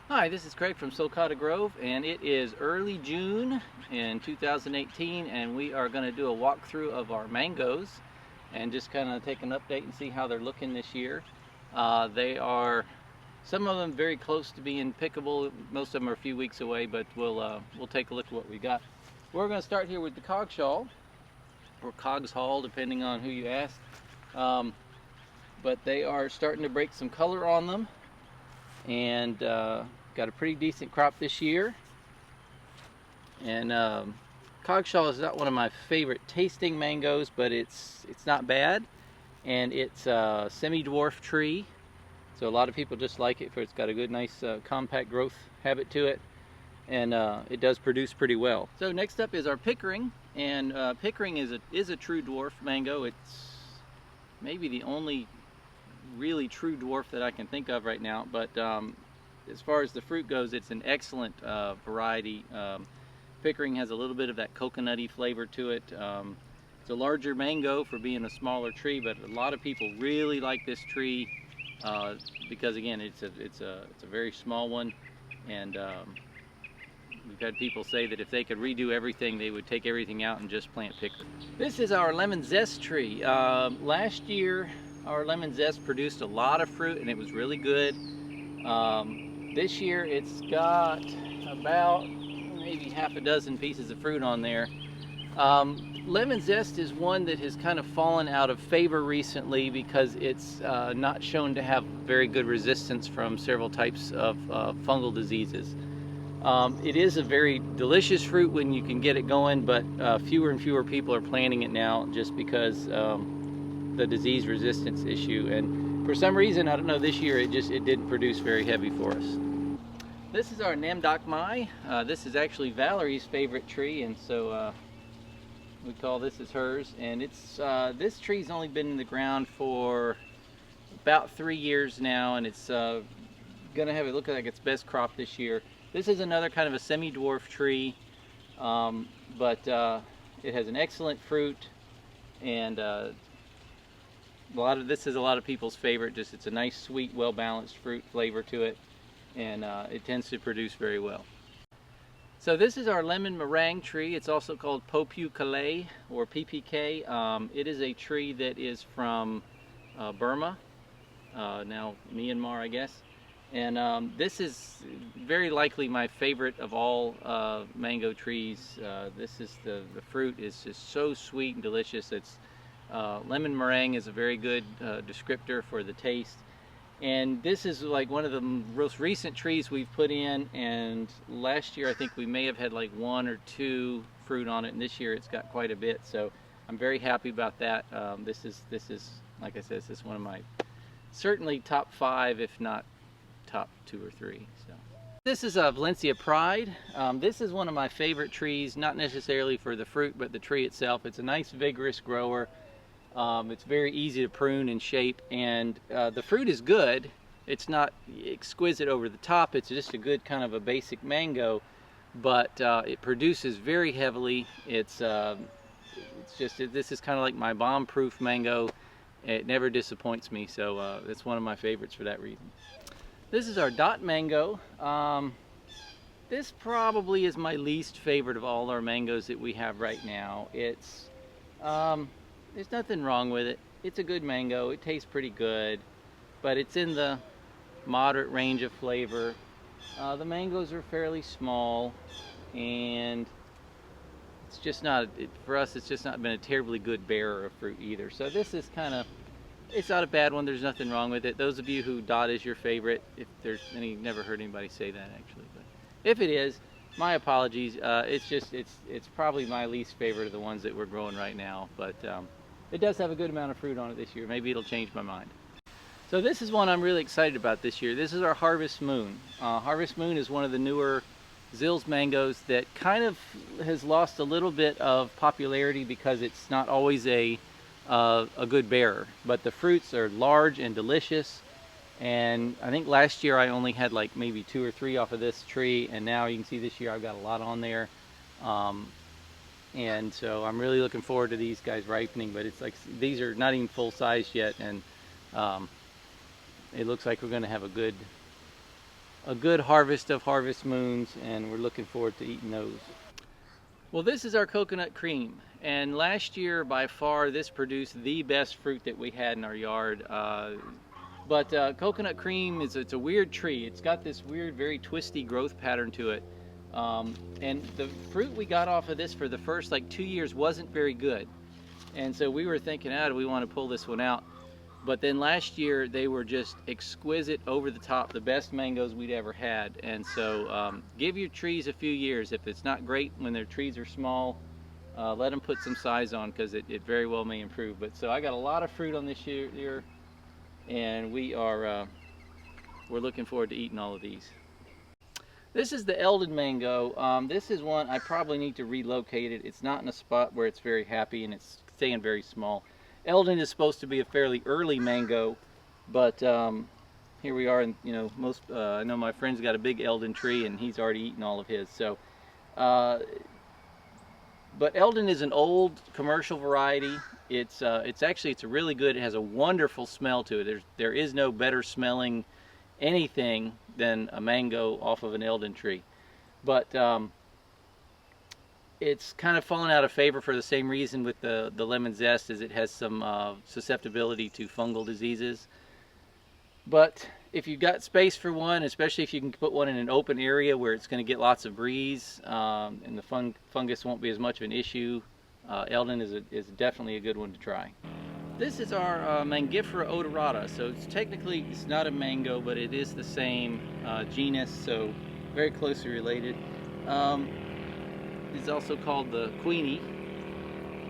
Hi, this is Craig from Sulcata Grove, and it is early June in 2018, and we are going to do a walkthrough of our mangoes and just kind of take an update and see how they're looking this year. They are, some of them very close to being pickable. Most of them are a few weeks away, but we'll take a look at what we got. We're going to start here with the Cogshall, or Cogshall, depending on who you ask. But they are starting to break some color on them, and got a pretty decent crop this year. And Cogshall is not one of my favorite tasting mangoes, but it's not bad, and it's a semi-dwarf tree, so a lot of people just like it for it's got a good, nice compact growth habit to it, and it does produce pretty well. So next up is our Pickering, and Pickering is a true dwarf mango. It's maybe the only really true dwarf that I can think of right now, but as far as the fruit goes, it's an excellent variety. Pickering has a little bit of that coconutty flavor to it. It's a larger mango for being a smaller tree, but a lot of people really like this tree because, again, it's a very small one, and we've had people say that if they could redo everything, they would take everything out and just plant Pickering. This is our lemon zest tree. Last year, our lemon zest produced a lot of fruit, and it was really good. This year, it's got about maybe half a dozen pieces of fruit on there. Lemon zest is one that has kind of fallen out of favor recently because it's not shown to have very good resistance from several types of fungal diseases. It is a very delicious fruit when you can get it going, but fewer and fewer people are planting it now just because the disease resistance issue, and for some reason, I don't know, this year it didn't produce very heavy for us. This is our Namdok Mai. This is actually Valerie's favorite tree, and so we call this as hers. And it's this tree's only been in the ground for about 3 years now, and it's gonna have it look like its best crop this year. This is another kind of a semi-dwarf tree, but it has an excellent fruit, and this is a lot of people's favorite. Just it's a nice, sweet, well-balanced fruit flavor to it, and it tends to produce very well. So this is our lemon meringue tree. It's also called Popu Kalay, or PPK. It is a tree that is from Burma, now Myanmar, I guess. And this is very likely my favorite of all mango trees. This is the fruit is just so sweet and delicious. It's lemon meringue is a very good descriptor for the taste. And this is like one of the most recent trees we've put in, and last year I think we may have had like 1 or 2 fruit on it, and this year it's got quite a bit, so I'm very happy about that. This is like I said, this is one of my certainly top 5, if not top 2 or 3. So this is a Valencia Pride. This is one of my favorite trees, not necessarily for the fruit, but the tree itself. It's a nice, vigorous grower. It's very easy to prune and shape, and the fruit is good. It's not exquisite over the top. It's just a good kind of a basic mango, but it produces very heavily. This is kind of like my bomb-proof mango. It never disappoints me, so it's one of my favorites for that reason. This is our dot mango. This probably is my least favorite of all our mangoes that we have right now. It's there's nothing wrong with it. It's a good mango. It tastes pretty good, but it's in the moderate range of flavor. The mangoes are fairly small, and it's just not, for us, it's just not been a terribly good bearer of fruit either. So this is kind of, it's not a bad one. There's nothing wrong with it. Those of you who dot is your favorite, if there's any, never heard anybody say that actually, but if it is, my apologies. It's probably my least favorite of the ones that we're growing right now, but it does have a good amount of fruit on it this year. Maybe it'll change my mind. So this is one I'm really excited about this year. This is our Harvest Moon. Harvest Moon is one of the newer Zills mangoes that kind of has lost a little bit of popularity because it's not always a good bearer. But the fruits are large and delicious. And I think last year I only had like maybe 2 or 3 off of this tree, and now you can see this year I've got a lot on there. And so I'm really looking forward to these guys ripening, but it's like these are not even full size yet, and it looks like we're going to have a good a good harvest of harvest moons, and we're looking forward to eating those. Well, this is our coconut cream, and last year by far this produced the best fruit that we had in our yard. But coconut cream it's a weird tree. It's got this weird, very twisty growth pattern to it. And the fruit we got off of this for the first like 2 years wasn't very good. And so we were thinking, do we want to pull this one out? But then last year they were just exquisite, over the top, the best mangoes we'd ever had. And so give your trees a few years. If it's not great when their trees are small, let them put some size on, because it very well may improve. But so I got a lot of fruit on this year, and we're looking forward to eating all of these. This is the Eldon mango. This is one I probably need to relocate it. It's not in a spot where it's very happy, and it's staying very small. Eldon is supposed to be a fairly early mango, but here we are, and I know my friend's got a big Eldon tree, and he's already eaten all of his. So, but Eldon is an old commercial variety. It's really good. It has a wonderful smell to it. There is no better smelling anything than a mango off of an Eldon tree, but it's kind of fallen out of favor for the same reason with the lemon zest, as it has some susceptibility to fungal diseases. But if you've got space for one, especially if you can put one in an open area where it's going to get lots of breeze, and the fungus won't be as much of an issue, Eldon is definitely a good one to try. This is our Mangifera odorata. So it's not a mango, but it is the same genus, so very closely related. It's also called the Kuini,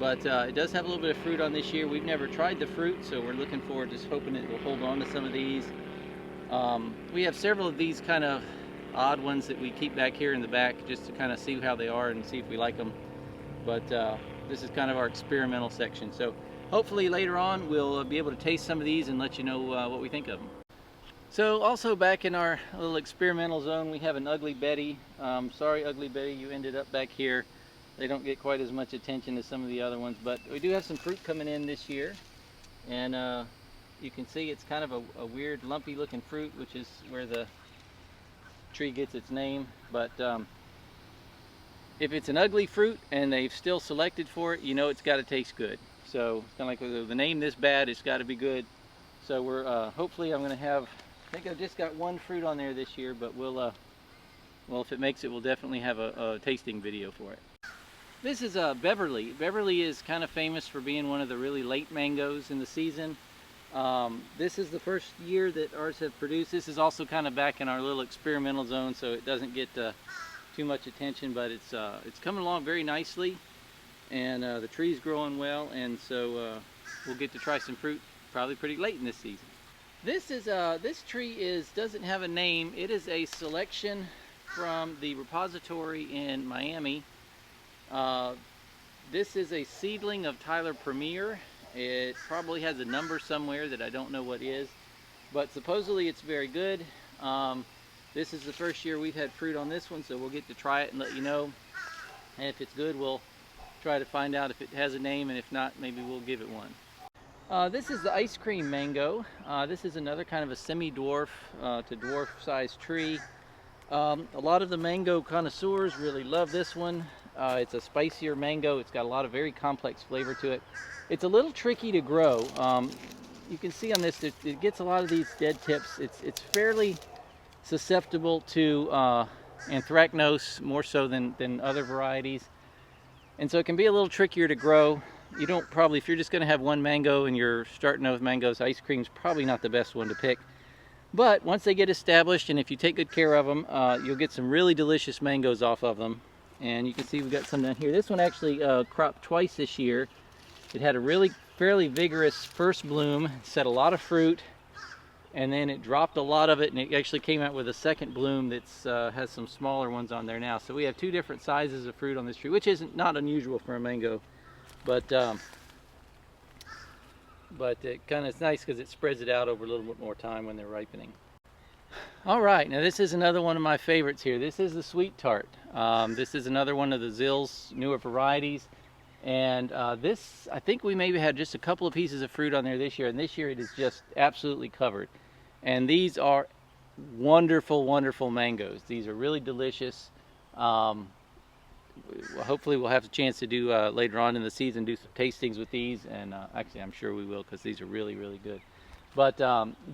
but it does have a little bit of fruit on this year. We've never tried the fruit, so we're looking forward to hoping it will hold on to some of these. We have several of these kind of odd ones that we keep back here in the back, just to kind of see how they are and see if we like them. But this is kind of our experimental section. So hopefully later on we'll be able to taste some of these and let you know what we think of them. So also back in our little experimental zone, we have an Ugly Betty. Sorry, Ugly Betty, you ended up back here. They don't get quite as much attention as some of the other ones, but we do have some fruit coming in this year. And you can see it's kind of a weird lumpy looking fruit, which is where the tree gets its name. But if it's an ugly fruit and they've still selected for it, you know it's got to taste good. So it's kind of like with the name this bad, it's got to be good. So we're hopefully I'm going to have, I think I've just got one fruit on there this year, but well, if it makes it, we'll definitely have a tasting video for it. This is Beverly. Beverly is kind of famous for being one of the really late mangoes in the season. This is the first year that ours have produced. This is also kind of back in our little experimental zone, so it doesn't get too much attention, but it's coming along very nicely, and the tree's growing well, and so we'll get to try some fruit probably pretty late in this season. This tree doesn't have a name. It is a selection from the repository in Miami. This is a seedling of Tyler Premier. It probably has a number somewhere that I don't know what is, but supposedly it's very good. This is the first year we've had fruit on this one, so we'll get to try it and let you know. And if it's good, we'll try to find out if it has a name, and if not, maybe we'll give it one. This is the ice cream mango. This is another kind of a semi-dwarf to dwarf-sized tree. A lot of the mango connoisseurs really love this one. It's a spicier mango. It's got a lot of very complex flavor to it. It's a little tricky to grow. You can see on this, it gets a lot of these dead tips. It's fairly susceptible to anthracnose, more so than other varieties. And so it can be a little trickier to grow. You don't probably, if you're just going to have one mango and you're starting out with mangoes, ice cream's probably not the best one to pick. But once they get established, and if you take good care of them, you'll get some really delicious mangoes off of them. And you can see we've got some down here. This one actually cropped twice this year. It had a really fairly vigorous first bloom, set a lot of fruit, and then it dropped a lot of it, and it actually came out with a second bloom that's has some smaller ones on there now. So we have two different sizes of fruit on this tree, which isn't not unusual for a mango, but it's nice because it spreads it out over a little bit more time when they're ripening. All right, now this is another one of my favorites here. This is the sweet tart. This is another one of the Zill's newer varieties. And this, I think we maybe had just a couple of pieces of fruit on there this year, and this year it is just absolutely covered. And these are wonderful, wonderful mangoes. These are really delicious. Hopefully we'll have a chance to do later on in the season, do some tastings with these, and actually I'm sure we will, because these are really, really good. But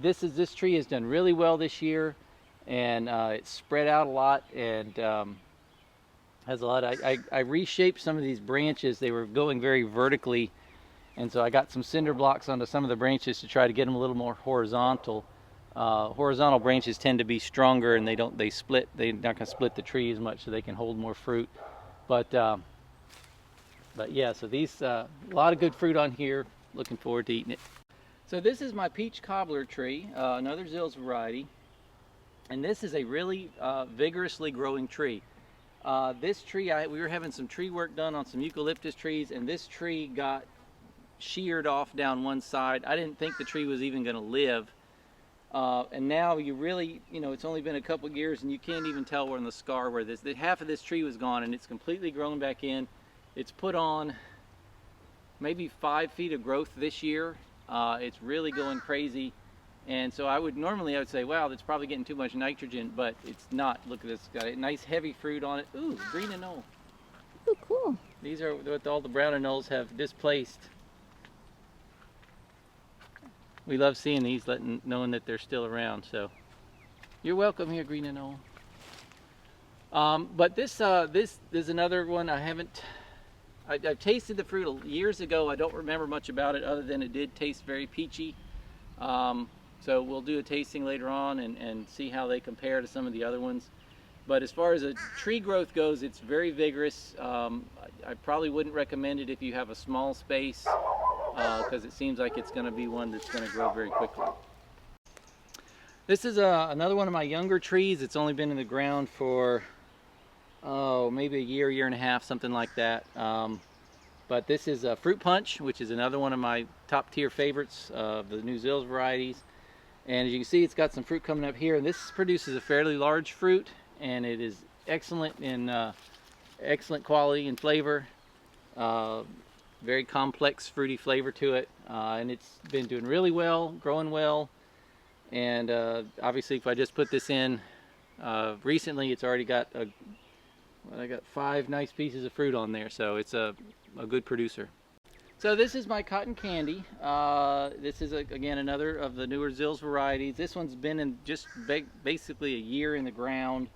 this tree has done really well this year, and it's spread out a lot, and has a lot. I reshaped some of these branches. They were going very vertically, and so I got some cinder blocks onto some of the branches to try to get them a little more horizontal. Horizontal branches tend to be stronger, and they split. They're not going to split the tree as much, so they can hold more fruit. But yeah, so these a lot of good fruit on here. Looking forward to eating it. So this is my peach cobbler tree, another Zills variety, and this is a really vigorously growing tree. This tree, we were having some tree work done on some eucalyptus trees, and this tree got sheared off down one side. I didn't think the tree was even going to live. And now you really, it's only been a couple years, and you can't even tell where in the scar where half of this tree was gone, and it's completely grown back in. It's put on maybe 5 feet of growth this year. It's really going crazy. And so I would say, wow, that's probably getting too much nitrogen, but it's not. Look at this, it's got a nice heavy fruit on it. Ooh, green anole. Oh, cool. These are what all the brown anoles have displaced. We love seeing these, knowing that they're still around. So you're welcome here, green anole. But this is another one I've tasted the fruit years ago. I don't remember much about it other than it did taste very peachy. So we'll do a tasting later on and see how they compare to some of the other ones. But as far as a tree growth goes, it's very vigorous. I probably wouldn't recommend it if you have a small space, because it seems like it's going to be one that's going to grow very quickly. This is another one of my younger trees. It's only been in the ground for maybe a year and a half, something like that. But this is a fruit punch, which is another one of my top tier favorites of the New Zills varieties. And as you can see, it's got some fruit coming up here, and this produces a fairly large fruit, and it is excellent in excellent quality and flavor. Very complex fruity flavor to it, and it's been doing really well, growing well. And obviously, if I just put this in recently, it's already got I got 5 nice pieces of fruit on there, so it's a good producer. So this is my cotton candy. This is again another of the newer Zills varieties. This one's been in just basically a year in the ground.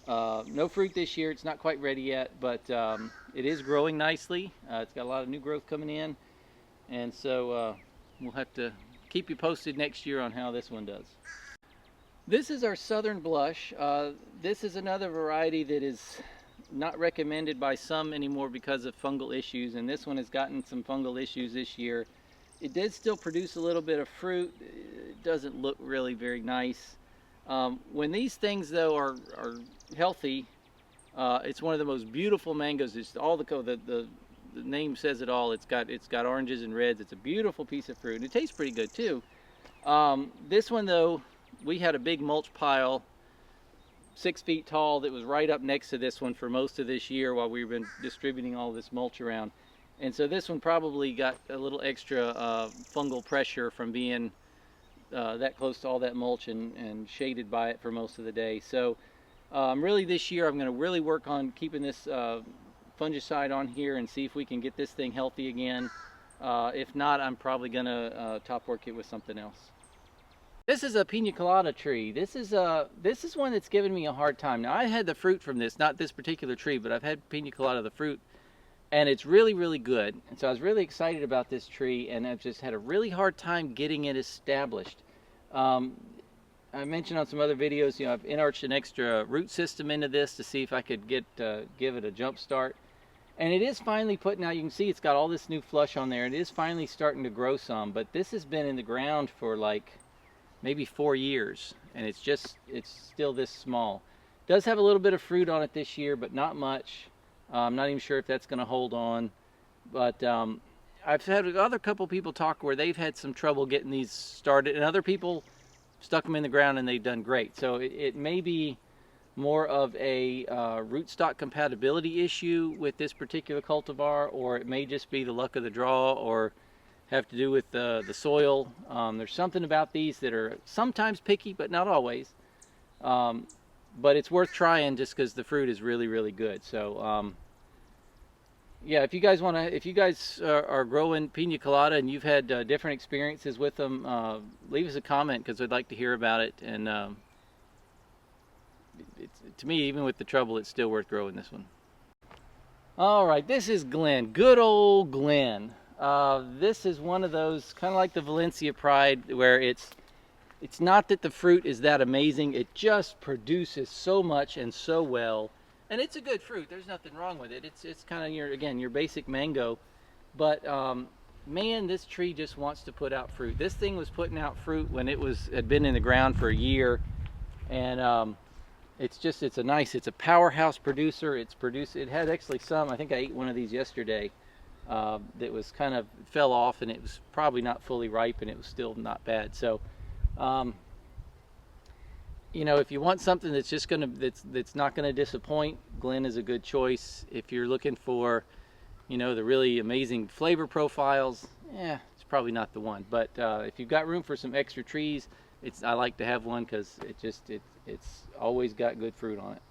No fruit this year. It's not quite ready yet, but it is growing nicely. It's got a lot of new growth coming in, and so we'll have to keep you posted next year on how this one does. This is our Southern Blush. This is another variety that is not recommended by some anymore because of fungal issues, and this one has gotten some fungal issues this year. It did still produce a little bit of fruit. It doesn't look really very nice. When these things though are healthy, it's one of the most beautiful mangoes. It's all the name says it all. It's got oranges and reds. It's a beautiful piece of fruit, and it tastes pretty good too. This one though, we had a big mulch pile 6 feet tall that was right up next to this one for most of this year while we've been distributing all this mulch around. And so this one probably got a little extra fungal pressure from being that close to all that mulch and shaded by it for most of the day. So really this year I'm going to really work on keeping this fungicide on here and see if we can get this thing healthy again. If not, I'm probably going to top work it with something else. This is a Pina Colada tree. This is one that's given me a hard time. Now I had the fruit from this, not this particular tree, but I've had Pina Colada the fruit, and it's really, really good. And so I was really excited about this tree, and I've just had a really hard time getting it established. I mentioned on some other videos, I've inarched an extra root system into this to see if I could give it a jump start. And it is finally putting out, you can see it's got all this new flush on there. It is finally starting to grow some, but this has been in the ground for like maybe 4 years, and it's still this small. It does have a little bit of fruit on it this year, but not much. I'm not even sure if that's going to hold on. But I've had other couple people talk where they've had some trouble getting these started, and other people stuck them in the ground and they've done great. So it may be more of a rootstock compatibility issue with this particular cultivar, or it may just be the luck of the draw, or have to do with the soil. There's something about these that are sometimes picky, but not always. But it's worth trying just because the fruit is really, really good. So yeah, if you guys want to, if you guys are growing Pina Colada and you've had different experiences with them, leave us a comment because we'd like to hear about it. And to me, even with the trouble, it's still worth growing this one. All right, this is Glen, good old Glen. This is one of those, kind of like the Valencia Pride, where it's not that the fruit is that amazing, it just produces so much and so well. And it's a good fruit, there's nothing wrong with it. It's kind of your basic mango. But man, this tree just wants to put out fruit. This thing was putting out fruit when it had been in the ground for a year. And it's a powerhouse producer. It had actually some, I think I ate one of these yesterday, that was kind of fell off, and it was probably not fully ripe, and it was still not bad. So you know, if you want something that's just that's not gonna disappoint, Glen is a good choice. If you're looking for, you know, the really amazing flavor profiles, it's probably not the one. But if you've got room for some extra trees, I like to have one because it's always got good fruit on it.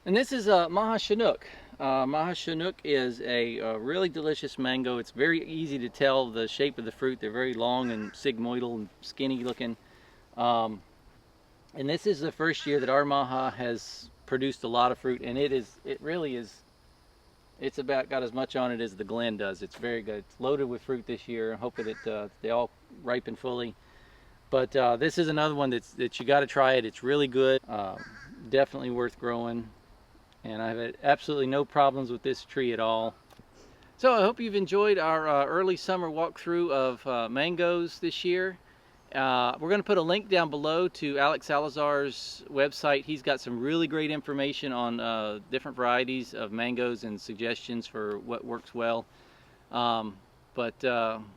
And this is Maha Chanok. Maha Chanok is a really delicious mango. It's very easy to tell the shape of the fruit. They're very long and sigmoidal and skinny looking. And this is the first year that our Maha has produced a lot of fruit, and it really is, it's about got as much on it as the Glen does. It's very good. It's loaded with fruit this year. I'm hoping that they all ripen fully. But this is another one that you got to try it. It's really good. Definitely worth growing. And I've had absolutely no problems with this tree at all. So I hope you've enjoyed our early summer walkthrough of mangoes this year. We're going to put a link down below to Alex Salazar's website. He's got some really great information on different varieties of mangoes and suggestions for what works well. But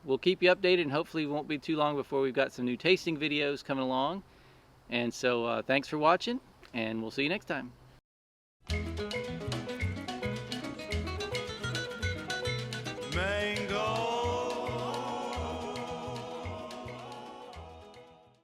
we'll keep you updated, and hopefully it won't be too long before we've got some new tasting videos coming along. And so thanks for watching, and we'll see you next time.